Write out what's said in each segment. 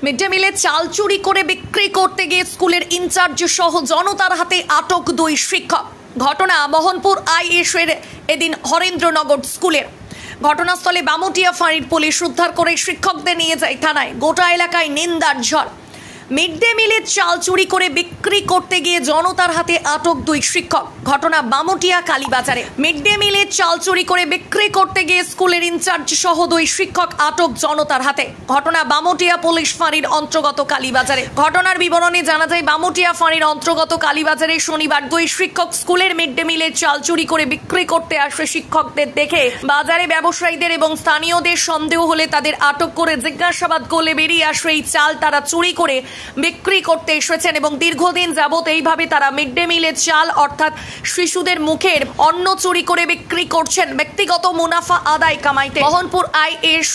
Mid day মিলে চাল চুরি করে বিক্রি করতে গিয়ে স্কুলের ইনচার্জ সহ জনতার হাতে আটক 2 শিক্ষক। ঘটনা মোহনপুর আইএসের এদিন হরেন্দ্রনগর স্কুলের। ঘটনাস্থলে বামুটিয়া ফাঁড়ির পুলিশ উদ্ধার করে শিক্ষকদের নিয়ে যায় থানায়। গোটা এলাকায় নিন্দার ঝড়। মিড ডে মিলে চাল চুরি করে বিক্রি করতে গিয়ে জনতার হাতে আটক 2 শিক্ষক। ঘটনা বামুটিয়া কালীবাজারে। মিড ডে মিলে চাল চুরি করে বিক্রি করতে গিয়ে স্কুলের ইনচার্জ সহ 2 শিক্ষক আটক জনতার হাতে। ঘটনা বামুটিয়া পুলিশ ফাঁড়ির অন্তর্গত কালীবাজারে। ঘটনার বিবরণে জানা যায়, বামুটিয়া ফাঁড়ির অন্তর্গত কালীবাজারে শনিবার 2 শিক্ষক স্কুলের মিড ডে মিলে চাল চুরি করে বিক্রি করতে আসে। শিক্ষকদের দেখে বাজারে ব্যবসায়ীদের এবং স্থানীয়দের সন্দেহ হলে তাদের আটক করে জিজ্ঞাসাবাদ করলে বেরিয়ে আসে এই চাল তারা চুরি করে বিক্রি করতে এসেছেন এবং দীর্ঘদিন যাবত এইভাবে তারা মিড ডে মিলের চাল অর্থাৎ শিশুদের মুখের অন্ন চুরি করে বিক্রি করছেন ব্যক্তিগত মুনাফা আদায় কামাইতে। মোহনপুর আইএস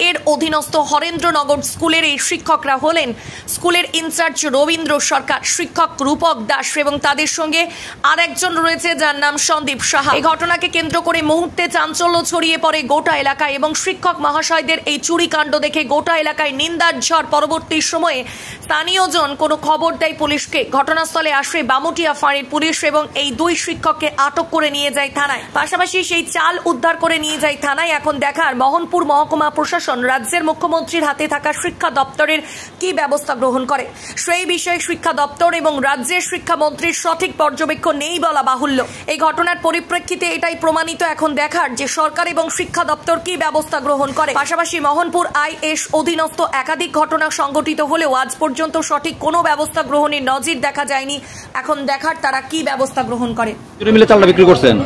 এর অধীনস্থ হরেন্দ্রনগর স্কুলের এই শিক্ষকরা হলেন স্কুলের ইনচার্জ রবীন্দ্র সরকার, শিক্ষক রূপক দাস এবং তাদের সঙ্গে আর একজন রয়েছে যার নাম সন্দীপ সাহা। এই ঘটনাকে কেন্দ্র করে মুহূর্তে চাঞ্চল্য ছড়িয়ে পড়ে গোটা এলাকায় এবং শিক্ষক মহাশয়দের এই চুরিকাণ্ড দেখে গোটা এলাকায় নিন্দার ঝড়। পরবর্তী সময়ে স্থানীয়জন কোনো খবর দেয় পুলিশকে। ঘটনাস্থলে আসে বামুটিয়া ফাঁড়ির পুলিশ এবং এই 2 শিক্ষককে আটক করে নিয়ে যায় থানায়। পাশাপাশি সেই চাল উদ্ধার করে নিয়ে যায় থানায়। এখন দেখার মোহনপুর মহকুমা প্রশাসন রাজ্যের মুখ্যমন্ত্রীর হাতে থাকা শিক্ষা দপ্তরের কি ব্যবস্থা গ্রহণ করে। সেই বিষয়ে শিক্ষা দপ্তর এবং রাজ্যের শিক্ষামন্ত্রীর সঠিক পর্যবেক্ষণ নেই বলা বাহুল্য। এই ঘটনার পরিপ্রেক্ষিতে এটাই প্রমাণিত এখন দেখার যে সরকার এবং শিক্ষা দপ্তর কি ব্যবস্থা গ্রহণ করে। পাশাপাশি মোহনপুর আইএস অধীনস্থ একাধিক ঘটনা সংঘটিত হলেও আজ পর্যন্ত সঠিক কোনো ব্যবস্থা গ্রহণের নজির দেখা যায়নি। এখন দেখার তারা কি ব্যবস্থা গ্রহণ করে। মিলে চালটা বিক্রি করছেন?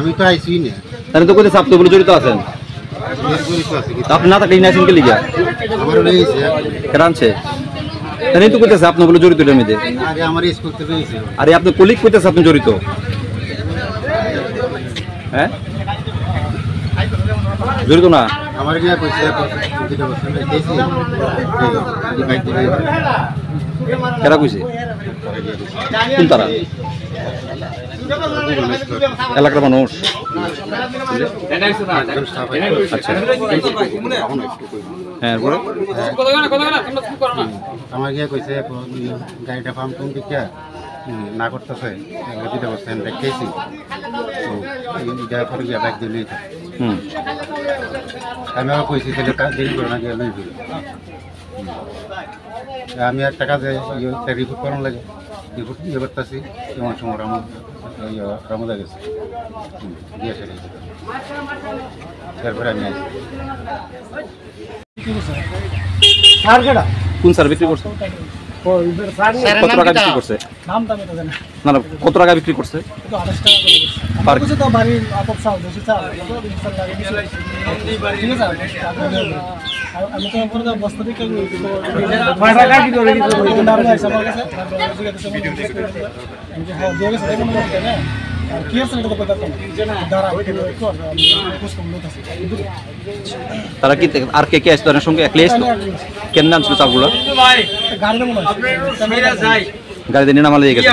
আমি তো আইছি না, তাহলে তো কোথায় আপনি জড়িত আছেন? আপনি না থাকলে নিয়েছেন কি লিগা? আমার লইছে কেরানছে তাই তো কইতেছে আপনি বলে জড়িত এর মধ্যে। আগে আমার স্কুল থেকে লইছে। আরে আপনি কলিগ কইতেছে আপনি জড়িত? হ্যাঁ জড়িত না? আমার কি কইছে দুটো বছর লইতেছি এই বাইক দিয়ে কেরা কইছে? কোন তারা? এলাকার মানুষ। আচ্ছা হ্যাঁ বলো। আমার কি কইছে গাড়িটা ফার্ম কোন দিকে না করতেছে দুটো বছর দেখেছি তো এই করে বাইক দিয়ে লইছে। আমি আবার কইছি তাহলে দেরি করে না গিয়ে লইব। আমি আর টাকা যে রিপোর্ট করানো লাগে রিপোর্ট দিয়ে করতেছি এমন সময় রামদা গেছে দিয়ে সেরে তারপরে আমি আসি। কোন স্যার বিক্রি করছে? কত টাকা বিক্রি করছে? না না কত টাকা বিক্রি করছে? তারা কি আর কে কে আসতো সঙ্গে একলে আসতো? কেন আনছিল চালগুলো? গাড়িতে নিয়ে নামালে গেছে।